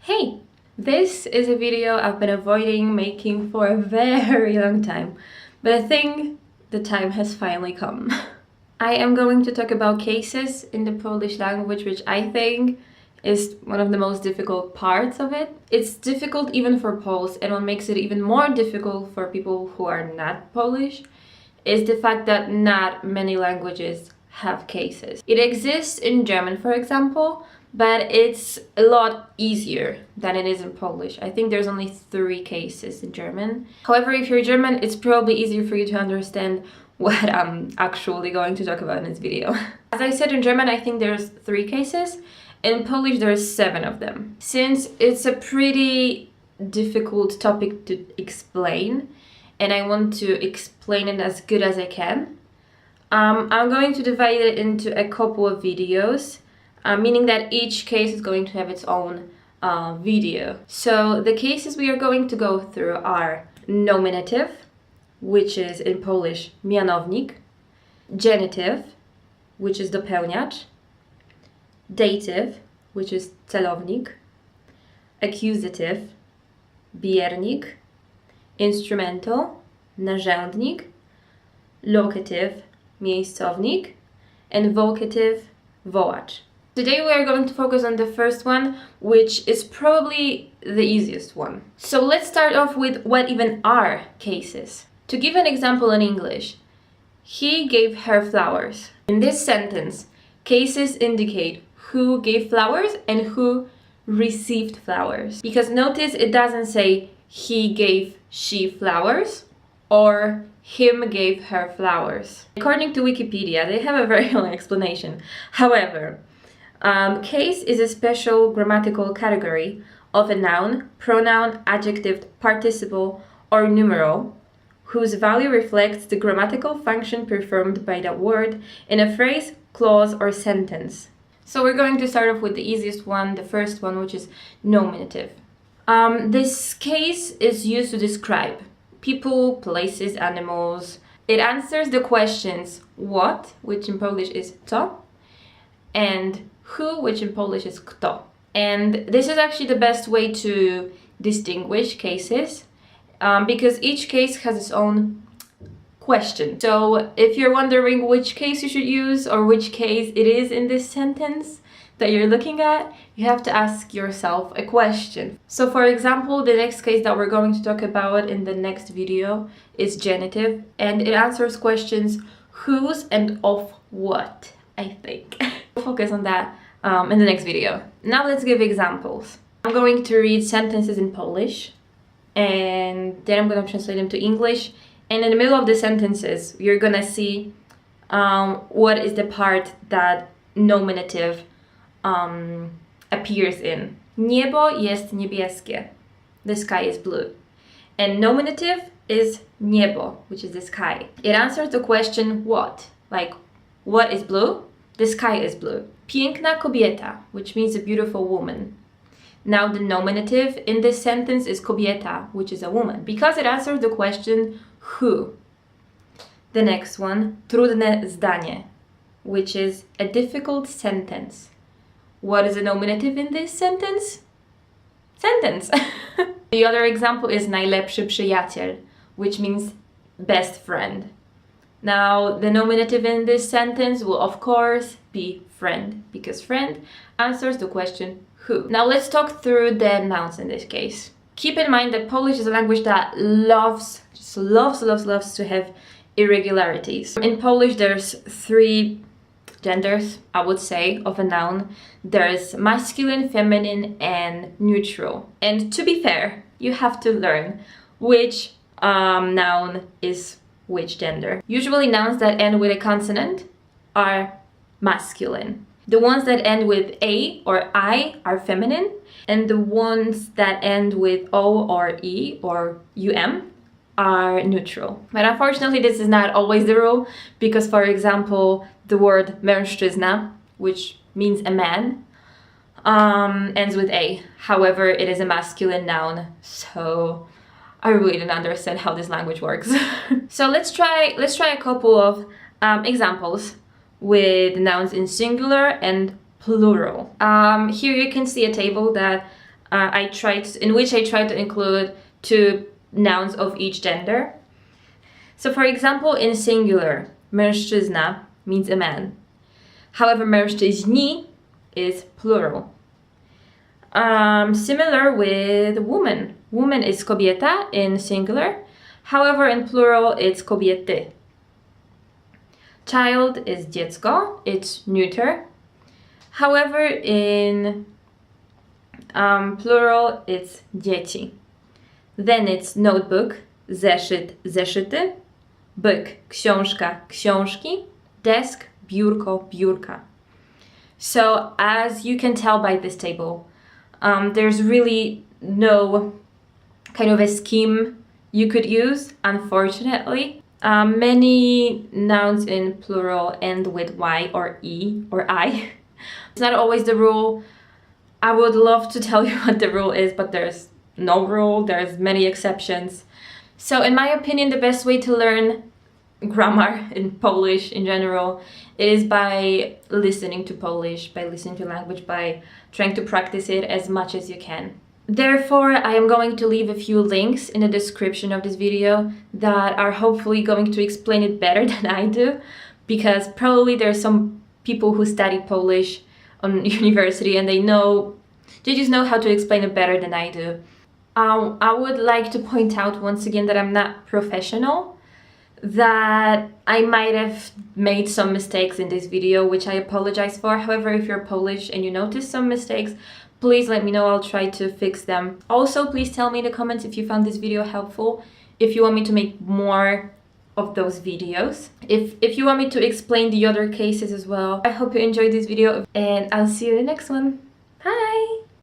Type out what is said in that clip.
Hey! This is a video I've been avoiding making for a very long time, but I think the time has finally come. I am going to talk about cases in the Polish language, which I think is one of the most difficult parts of it. It's difficult even for Poles, and what makes it even more difficult for people who are not Polish is the fact that not many languages have cases. It exists in German, for example, but it's a lot easier than it is in Polish. I think there's only 3 cases in German. However, if you're German, it's probably easier for you to understand what I'm actually going to talk about in this video. As I said, in German, I think there's 3 cases. In Polish, there's 7 of them. Since it's a pretty difficult topic to explain, and I want to explain it as good as I can, I'm going to divide it into a couple of videos, meaning that each case is going to have its own video. So the cases we are going to go through are nominative, which is in Polish mianownik, genitive, which is dopełniacz, dative, which is celownik, accusative, biernik, instrumental, narzędnik, locative, miejscownik, and vocative, wołacz. Today we are going to focus on the first one, which is probably the easiest one. So let's start off with what even are cases. To give an example in English, he gave her flowers. In this sentence, cases indicate who gave flowers and who received flowers. Because notice it doesn't say he gave she flowers or him gave her flowers. According to Wikipedia, they have a very long explanation. However, case is a special grammatical category of a noun, pronoun, adjective, participle, or numeral whose value reflects the grammatical function performed by that word in a phrase, clause, or sentence. So we're going to start off with the easiest one, the first one, which is nominative. This case is used to describe people, places, animals. It answers the questions what, which in Polish is co, and who, which in Polish is kto. And this is actually the best way to distinguish cases because each case has its own question. So if you're wondering which case you should use or which case it is in this sentence that you're looking at, you have to ask yourself a question. So for example, the next case that we're going to talk about in the next video is genitive, and it answers questions whose and of what, I think. We'll focus on that in the next video. Now let's give examples. I'm going to read sentences in Polish, and then I'm going to translate them to English. And in the middle of the sentences, you're going to see what is the part that nominative appears in. Niebo jest niebieskie. The sky is blue. And nominative is niebo, which is the sky. It answers the question what? Like, what is blue? The sky is blue. Piękna kobieta, which means a beautiful woman. Now the nominative in this sentence is kobieta, which is a woman, because it answers the question who. The next one, trudne zdanie, which is a difficult sentence. What is a nominative in this sentence? Sentence. The other example is najlepszy przyjaciel, which means best friend. Now, the nominative in this sentence will of course be friend, because friend answers the question who. Now let's talk through the nouns in this case. Keep in mind that Polish is a language that loves to have irregularities. In Polish, there's 3 genders, I would say, of a noun. There's masculine, feminine, and neutral. And to be fair, you have to learn which noun is which gender. Usually nouns that end with a consonant are masculine. The ones that end with A or I are feminine, and the ones that end with O or E or UM are neutral. But unfortunately, this is not always the rule, because for example, the word mężczyzna, which means a man, ends with A. However, it is a masculine noun, so I really don't understand how this language works. So let's try a couple of examples with nouns in singular and plural. Here you can see a table that in which I tried to include 2 nouns of each gender. So for example, in singular, mężczyzna means a man. However, mężczyźni is plural. Similar with woman. Woman is kobieta in singular. However, in plural, it's kobiety. Child is dziecko, it's neuter. However, in plural, it's dzieci. Then it's notebook, zeszyt, zeszyty. Book, książka, książki. Desk, biurko, biurka. So as you can tell by this table, there's really no kind of a scheme you could use, unfortunately. Many nouns in plural end with Y or E or I. It's not always the rule. I would love to tell you what the rule is, but there's no rule, there's many exceptions. So in my opinion, the best way to learn grammar in Polish in general is by listening to Polish, by listening to language, by trying to practice it as much as you can. Therefore, I am going to leave a few links in the description of this video that are hopefully going to explain it better than I do, because probably there are some people who study Polish on university and they just know how to explain it better than I do. I would like to point out once again that I'm not professional, that I might have made some mistakes in this video, which I apologize for. However, if you're Polish and you notice some mistakes, please let me know, I'll try to fix them. Also, please tell me in the comments if you found this video helpful, if you want me to make more of those videos, if you want me to explain the other cases as well. I hope you enjoyed this video and I'll see you in the next one.